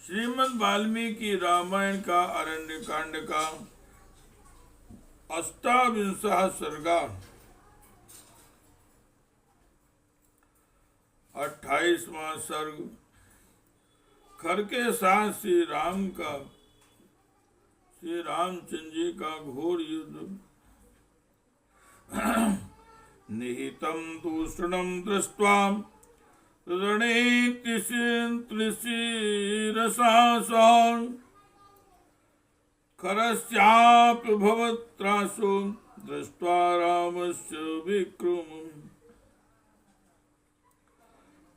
श्रीमद् वाल्मीकि रामायण का अरण्य कांड का 28वां सर्गा 28वां सर्ग। खर के साथ श्री रामचंद्र जी का घोर युद्ध। निहितं दूषणं दृष्ट्वा रणे त्रिशिरसां खरस्यापि भवत्रासो दृष्ट्वा रामस्य विक्रमम्।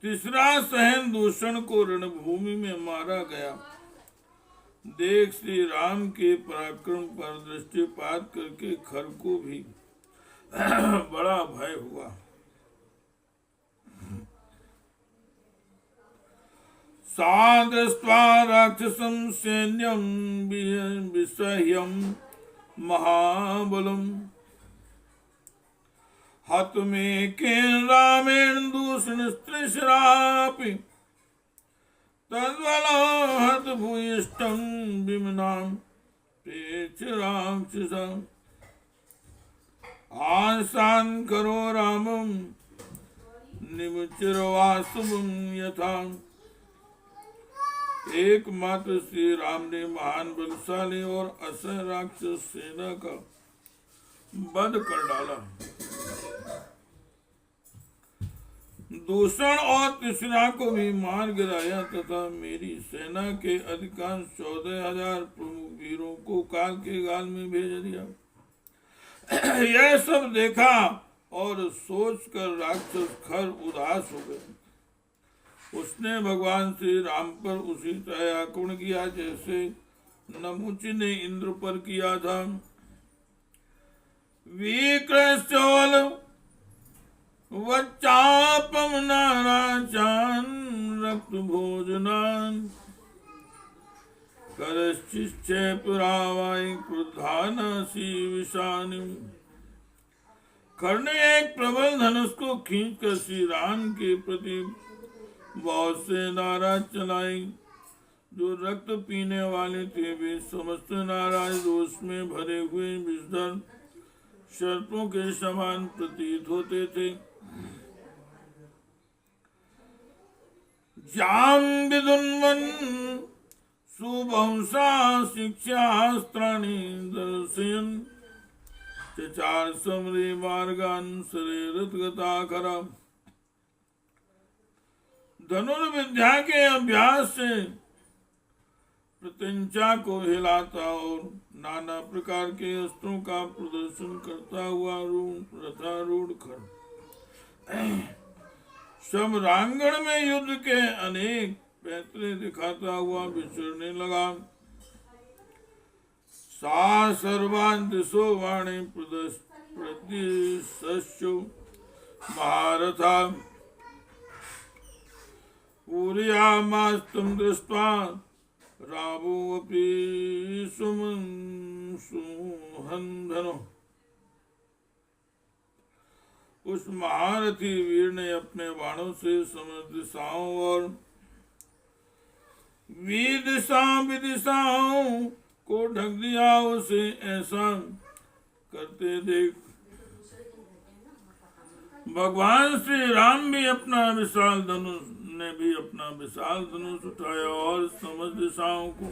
तीसरा सहन दूषण को रणभूमि में मारा गया देख श्री राम के पराक्रम पर दृष्टिपात करके खर को भी बड़ा भय हुआ। सा दृष्ट्वा राक्षसं सैन्यं विसह्यं महाबलम् हतमेकेन रामेण दूषणस्त्रिशरापि तद्बलं हतभूयिष्ठं विमनां प्रेक्ष्य राक्षसम्। आशान् करो रामं निमुच्यवास्तवं यथा। एकमात्र श्री राम ने महान बलशाली और असह्य राक्षस सेना का वध कर डाला। दूषण और तीसरा को भी मार गिराया तथा मेरी सेना के अधिकांश 14,000 प्रमुख वीरों को काल के गाल में भेज दिया। यह सब देखा और सोचकर राक्षस खर उदास हो गए। उसने भगवान श्री राम पर उसी तरह आक्रमण किया जैसे नमुचि ने इंद्र पर किया था। विक्रशोल वच्चापम नाराचान रक्त भोजनान करश्चिक्षेपुरावाई क्रुद्धानसी विषाणु। खर ने एक प्रबल धनुष को खींचकर श्री राम के प्रति बहुत से नाराज चलाई जो रक्त पीने वाले थे। वे समस्त नाराज दोष में भरे हुए विषधर सर्पों के समान प्रतीत होते थे। जाम विदुन्वन सुबहुशा शिक्षास्त्राणि दर्शयन् चचार समरे मार्गान् शरीरतगता खरा। धनुर्विद्या के अभ्यास से प्रत्यंचा को हिलाता और नाना प्रकार के अस्त्रों का प्रदर्शन करता हुआ रथारूढ़ खर समरांगण में युद्ध के अनेक पैतरे दिखाता हुआ विचरने लगा। सा सर्वान् दिशो वाणी प्रदिशस्यो महारथा पूरयामास्तं दृष्ट्वा रावोऽपि सुहन्धनो। उस महारथी वीर ने अपने बाणों से समस्त दिशाओं और विदिशाओं को ढक दिया। उसे ऐसा करते देख भगवान श्री राम भी अपना विशाल धनुष उठाया और समस्त दिशाओं को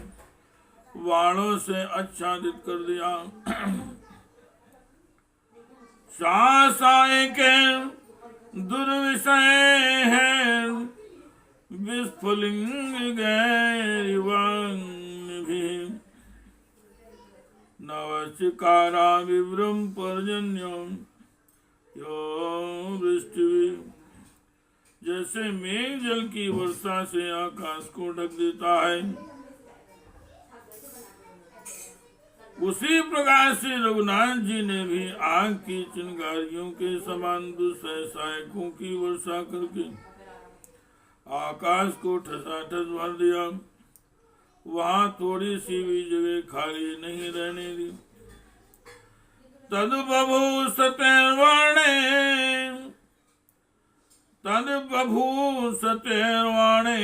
बाणों से आच्छादित कर दिया। सासाए के दुर्विषय है विस्फुलिंग गैरिवान्भिः नवचिकारा विव्रम पर्जन्यम यो वृष्टि। जैसे मेघ जल की वर्षा से आकाश को ढक देता है उसी प्रकार से रघुनाथ जी ने भी आग की चिंगारियों के समान दुस्सह सहायकों की वर्षा करके आकाश को ठसाठस भर दिया। वहां थोड़ी सी भी जगह खाली नहीं रहने दी। तद बभू सतैर्वाणे तद बभू सतैर्वाणे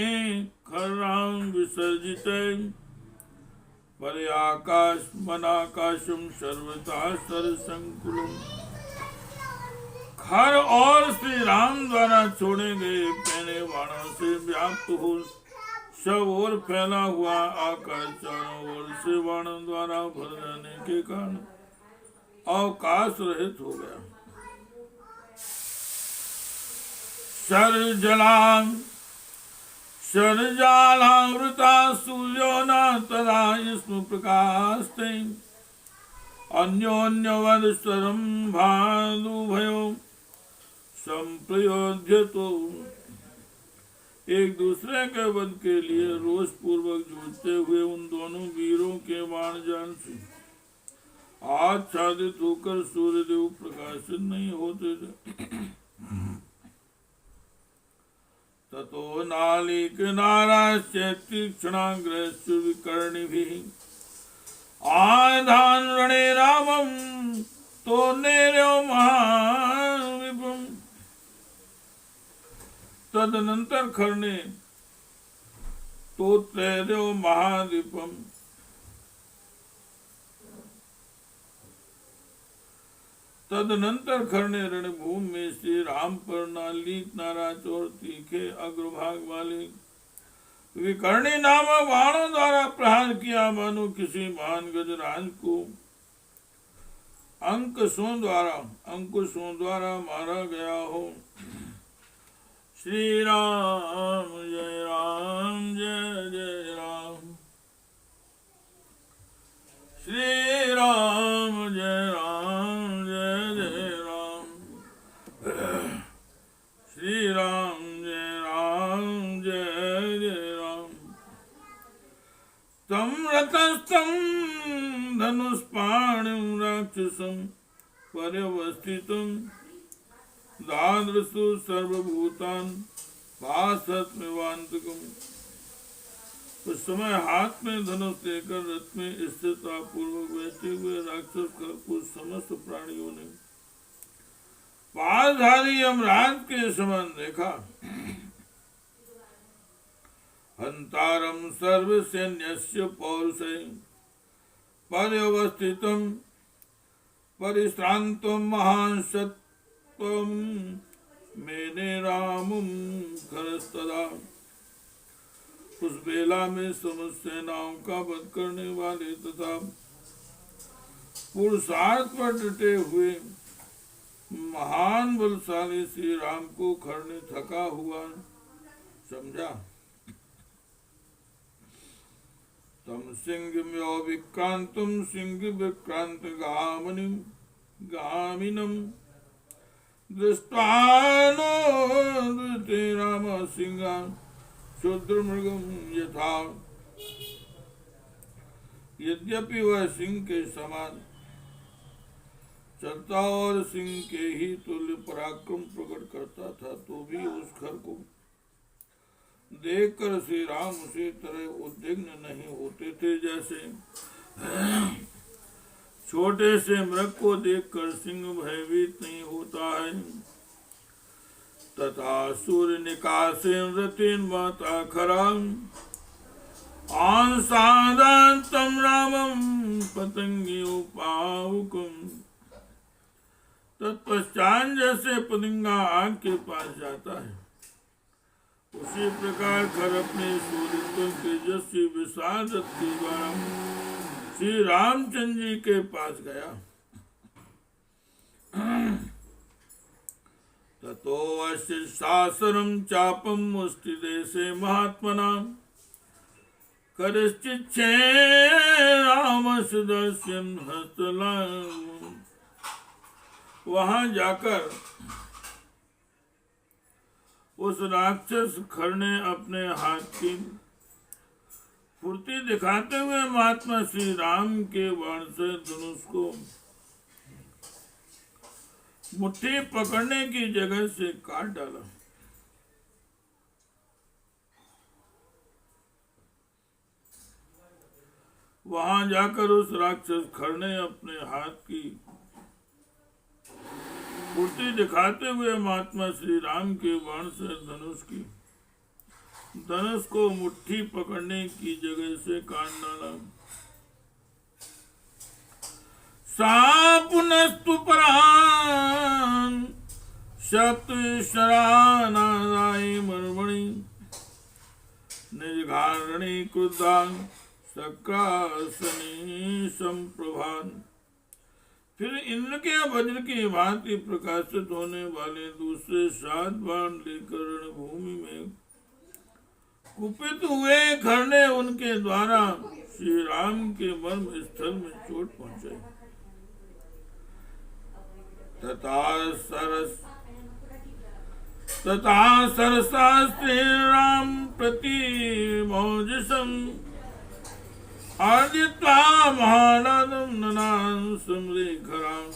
खर्राम विसर्जित परे आकाश मनाकाशम सर्वथा सरसंकुलम। खर और श्री राम द्वारा छोड़े गए पहने बाणों से व्याप्त हो सब ओर फैला हुआ आकाश चारों ओर से बाणों द्वारा भर जाने के कारण अवकाश रहित हो गया। शरजालावृता सूर्यो न तदा स्म प्रकाशते अन्योन्यवद भादुभयो संप्रयोज्यतो। एक दूसरे के वध के लिए रोष पूर्वक जूझते हुए उन दोनों वीरों के बाण जान से आच्छादित होकर सूर्यदेव प्रकाशित नहीं होते थे। ततो नालिक नाराश्च तीक्ष्णाग्रश्च विकर्णिभिः आधान रणे रामं तो नेर्यो महाविपुम्। तदनंतर खर ने तो तैर्यो महादीपम तदनंतर खर ने रणभूमि में श्री राम पर नालीक नाराज और तीखे अग्रभाग वाले विकर्णी नामक बाणों द्वारा प्रहार किया, मानो किसी महान गजराज को अंकुशों द्वारा मारा गया हो। श्री राम जय जय राम, श्री राम जय जय राम, श्री राम जय जय राम। तम रतस्थम धनुष्पाणिं राक्षसं पर्यवस्थितम् दादृशु सर्वभूतान भासत्मिवांतकम्। उस समय हाथ में धनुष लेकर रथ में स्थिरता पूर्वक बैठे हुए राक्षस को समस्त प्राणियों ने पासधारी यमराज के समान देखा। हंतारम सर्व सैन्यस्य पौरुषै पर्यवस्थितम् परिश्रांतम् महान् मैंने रामं खरस्तदा। उस बेला में समस्त सेनाओं का वध करने वाले तथा पुरुषार्थ पर डटे हुए महान बलशाली श्री राम को खर ने थका हुआ समझा। तम सिंह विक्रांतम सिंह विक्रांत गामिनम दृष्टानो राम सिंहा शूद्र मृगम यथा। यद्यपि वह सिंह के समान चलता और सिंह के ही तुल्य पराक्रम प्रकट करता था, तो भी उस खर को देखकर श्री राम उसी तरह उद्विग्न नहीं होते थे जैसे छोटे से मृग को देखकर सिंह भयभीत नहीं होता है। तथा सूर्य निकासे रतिन माता खराम आंसादांतम रामम पतंगी उपाहुकम। तत्पश्चात जैसे पतंगा आग के पास जाता है, उसी प्रकार खर अपने सूर्य तेजस्वी विशाल रथ के द्वारा श्री रामचंद्र जी के पास गया। ततो अस्य शासनम चापम मुष्टि देशे महात्मना करिश्चिच्छे राम सुदर्शन हस्तला। वहां जाकर उस राक्षस खर ने अपने हाथ की फुर्ती दिखाते हुए महात्मा श्री राम के बाण से धनुष को मुट्ठी पकड़ने की जगह से काट डाला। वहां जाकर उस राक्षस खर ने अपने हाथ की फुर्ती दिखाते हुए महात्मा श्री राम के बाण से धनुष की धनुष को मुट्ठी पकड़ने की जगह से काट डाला। सापुनस्तु परान सप्त शरानादाय मर्मणि निजघारणी क्रुद्धान सक्रासनी संप्रभान। फिर इंद्र के वज्र की भांति प्रकाशित होने वाले दूसरे 7 बाण लेकर रणभूमि में कुपित हुए खर ने उनके द्वारा श्री राम के मर्म स्थल में चोट पहुंचाई। तथा सरसास्ते राम प्रति मौजसम आदित्या महानादम ननान समरेखराम।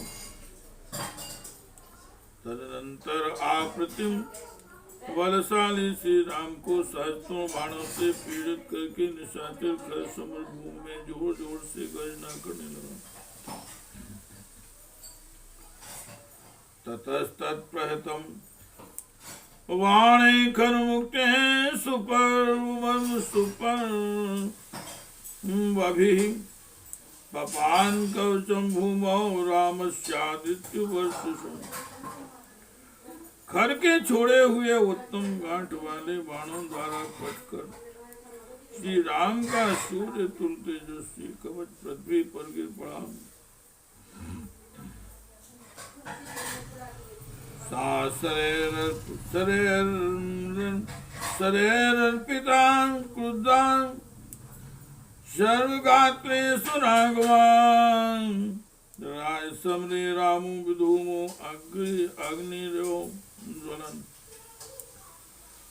तदनंतर आप्रतिम बलशाली श्री राम को सहस्त्रों बाणों से पीड़ित करके निशाचर खर समरभूमि में जोर जोर से गर्जना करने लगा। ततस्तत्प्रहतम वाणे खर मुक्ते सुपर वभि पपान कवचम भूमौ रामस्यादित्य वर्षसु। खर के छोड़े हुए उत्तम गांठ वाले बाणों द्वारा कटकर श्री राम का सूर्य तुल तेजस्वी कवच पृथ्वी पर गिर पड़ा। शरेरर्पिता क्रुद्धा सर्वगात्रे सुरागवान। राय समरे रामो विधूमो अग्निरो ज्वलन।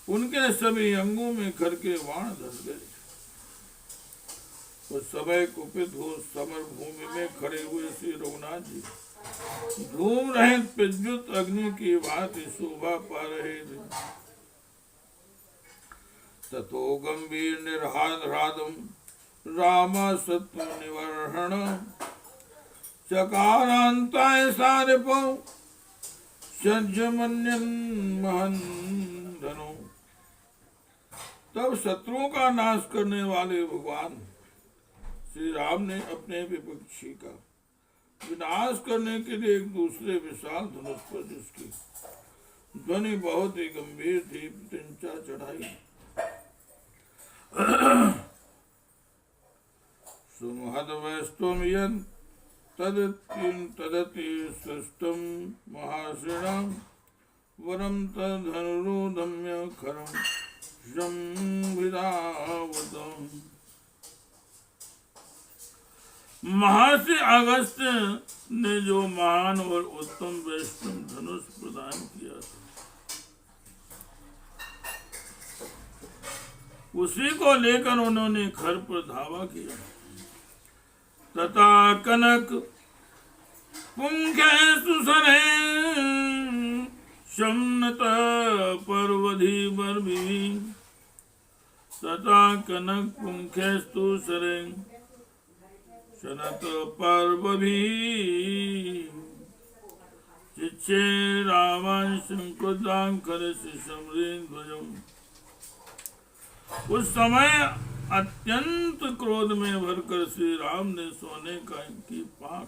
उनके सभी अंगों में खर के बाण धस गए। उस समय कुपित हो समर भूमि में खड़े हुए श्री रघुनाथ जी धूम रहित विद्युत अग्नि की भांति शोभा पा रहे थे। ततो गंभीर निर्हादम रामा सत्व निवर्हण चकारांताय सारिपो सज्जमन्यन महन धनो। तब शत्रुओं का नाश करने वाले भगवान श्री राम ने अपने विपक्षी का विनाश करने के लिए एक दूसरे विशाल धनुष पर, जिसकी ध्वनि बहुत ही गंभीर थी, प्रत्यंचा चढ़ाई। सुमहद वैष्णव यन तदति सृष्टम महाश्रेणम वरम तधनुरुदम्य खरम संविदावतम। महर्षि अगस्त्य ने जो महान और उत्तम वैष्णव धनुष प्रदान किया था, उसी को लेकर उन्होंने खर पर धावा किया। तथा कनक पुंखे सुसरे शमनत पर्वधि बर्भी। तथा कनक पुंखे सुसरे शनत पर्व भी चिच्छे रामांशं क्रुद्धां करसि समरेन ध्वजम्। उस समय अत्यंत क्रोध में भरकर श्री राम ने सोने की पाख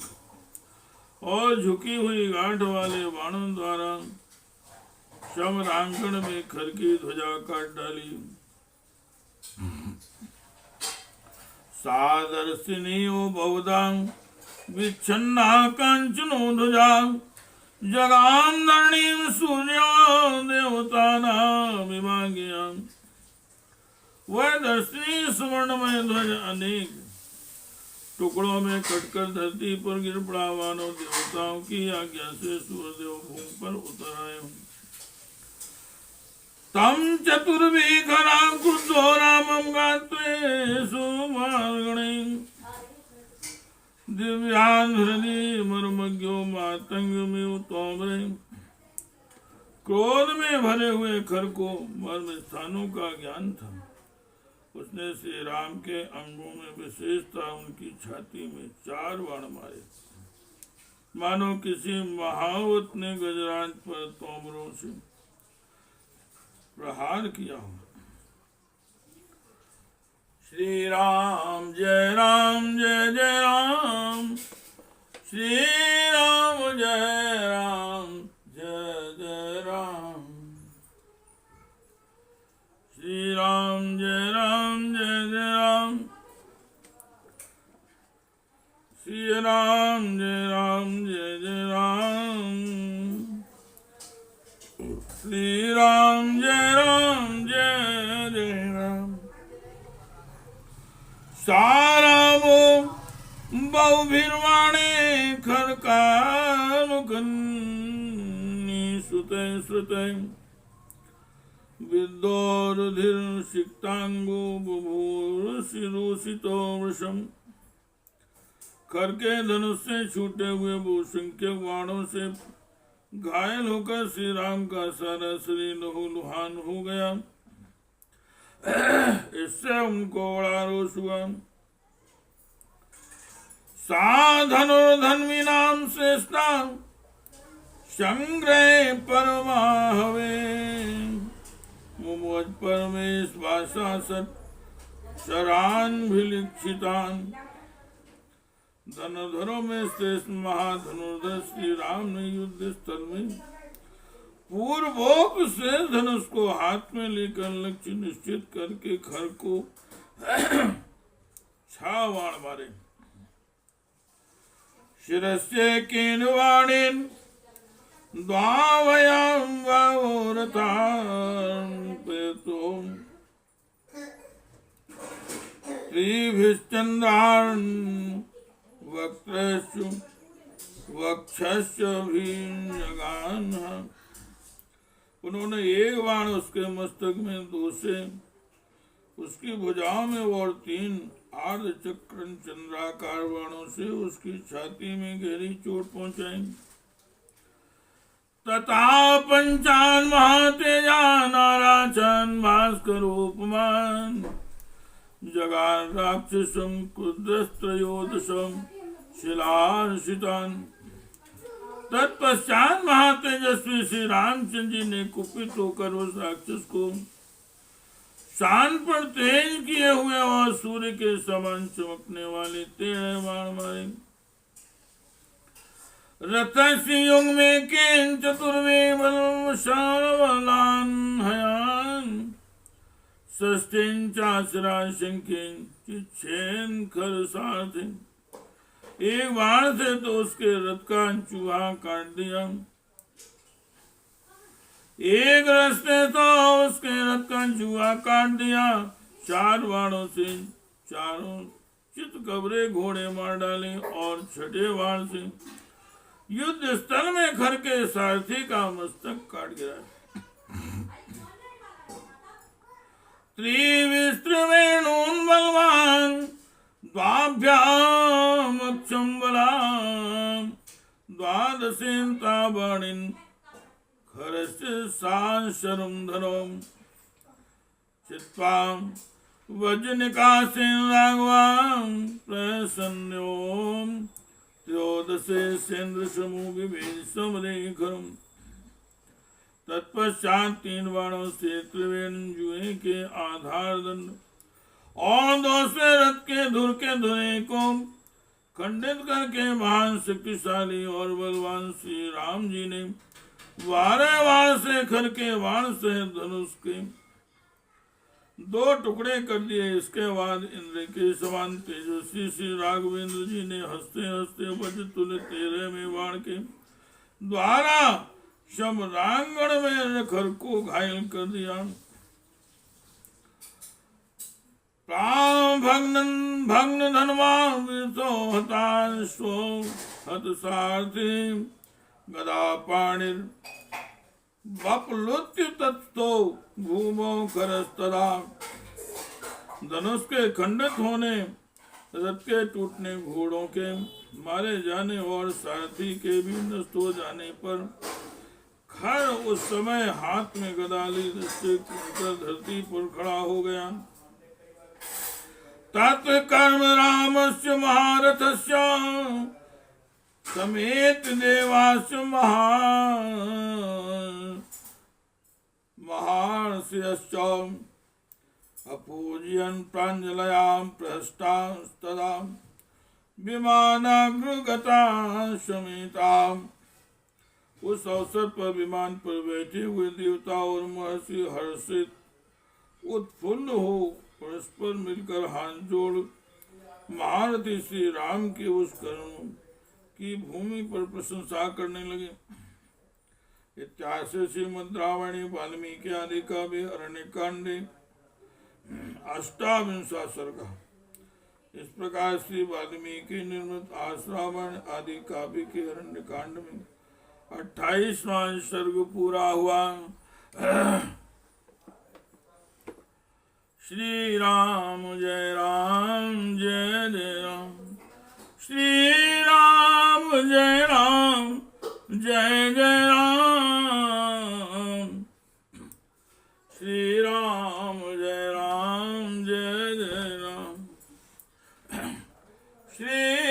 और झुकी हुई गांठ वाले बाणों द्वारा समरांगण में खर की ध्वजा काट डाली। सादर्शिनीयो बहुधां विच्छन्ना कांचनो ध्वजा जगाम धरणीं सूर्यो देवतानां विभागीयां। वह दर्शनी सुवर्णमय ध्वज अनेक टुकड़ों में कटकर धरती पर गिर पड़ा, मानो देवताओं की आज्ञा से सूर्यदेव भूमि पर उतर आए। तम चतुर्विधरां क्रुद्धो रामं गात्रे सुमार्गणे दिव्यान् हृदि मर्मज्ञो मातंगमिव तोमरे। क्रोध में भरे हुए खर को मर्म स्थानों का ज्ञान था। उसने श्री राम के अंगों में विशेषता उनकी छाती में 4 बाण मारे, मानो किसी महावत ने गजराज पर तोमरों से प्रहार किया हो। श्री राम जय जय राम, श्री राम जय जय राम, श्री राम जय जय राम, श्री राम जय जय राम, श्री राम जय जय राम। सारामो बहुभिर्वाणे खरकामुखन्नी सुते श्रुते विद्योरुधिर सिक्तांगो बुभूषितो वृषम। खर के धनुष से छूटे हुए वो संख्यक बाणों से घायल होकर श्री राम का सारा शरीर लहूलुहान हो गया। इससे उनको बड़ा रोष हुआ। साधनुर्धन्वी नाम श्रेष्ठा संग्रह परमाहवे, मुमुज परमेश भाषा सत शरान भिलिक्षितान। धनुर्धरों में श्रेष्ठ महाधनुर्धर श्री राम ने युद्ध स्थल में पूर्वोक्त से धनुष को हाथ में लेकर लक्ष्य निश्चित करके खर को छावाण मारे। शिरस्य केनवाणेन द्वावयां वावोरतां पेतों त्रिभिश्चन्द्रान् वक्त्रश्च वक्षश्च भीजगान्हा। उन्होंने एक बाण उसके मस्तक में, दो से उसकी भुजाओं में और 3 अर्धचक्र चंद्राकार बाणों से उसकी छाती में गहरी चोट पहुंचाई। तथा पंचान महातेजा नाराचन भास्करोपमान जगान राक्षसम क्रुद्रस्त्रयोदशम शिलार्षितान। तत्पश्चात महातेजस्वी श्री रामचंद्र जी ने कुपित होकर उस राक्षस को शान पर तेज किए हुए और सूर्य के समान चमकने वाले तेरह बाण मारे। रथस्य युग में केन चतुर्वे बलशालान हयान षष्ठेन चासरा शंखेन चिच्छेन खर सारथिन। एक बाण से तो उसके रथ का चूहा काट दिया, एक रास्ते तो उसके रथ का चूहा काट दिया। 4 बाणों से चारों चित कबरे घोड़े मार डाले और 6ठे बाण से युद्ध स्थल में खर के सारथी का मस्तक काट गिरा। त्रिविस्त्रवेणून् बलवान् द्वाभ्याम् अक्षं बलाम् द्वादशेन ताबाणिन् खरस्य सांशरं धनोम् चित्वाम् वज्रनिकासेन राघवाम् प्रसन्योम् त्रयोदशे सेन्द्र समूह विभेद समरेखरम्। तत्पश्चात 3 बाणों से त्रिवेण जुए के आधार दंड और 2 से रथ के धुर के धुरे को खंडित करके महान शक्तिशाली और बलवान श्री राम जी ने 12 बाण से खर के बाण से धनुष के 2 टुकड़े कर दिए। इसके बाद इंद्र के समान तेजस्वी श्री राघवेंद्र जी ने हंसते हंसते वज्र तुल्य 13वें बाण के द्वारा शमरांगण में खर को घायल कर दिया। प्राण भग्न धनवा हताश्व हत सारथी गदा पाणिर बपलुत्य तत्तो भूमो करस्तदा। धनुष के खंडित होने, रथ के टूटने, घोड़ों के मारे जाने और सारथी के भी नष्ट हो जाने पर खर उस समय हाथ में गदा ली दृष्टि धरती पर खड़ा हो गया। तत्कर्म रामस्य महारथस्य समेत देवास्य महर्षयश्च अपूजयन् प्राञ्जलयां प्रहस्तास्तदा विमानाग्रगतां समेताम्। उस अवसर पर विमान पर बैठे हुए देवता और महर्षि हर्षित उत्फुल्ल हो परस्पर मिलकर हाथ जोड़ महारथी श्री राम के उस कर्म की भूमि पर प्रशंसा करने लगे। इतिहास श्रीमद् रामायणे वाल्मीकि आदि काव्ये अरण्य कांडे अष्टाविंशा सर्ग। इस प्रकार श्री वाल्मीकि निर्मित आश्रावण आदि काव्य के अरण्य कांड में 28वां सर्ग पूरा हुआ। श्री राम जय जय राम, श्री राम जय जय राम, श्री राम जय जय राम, श्री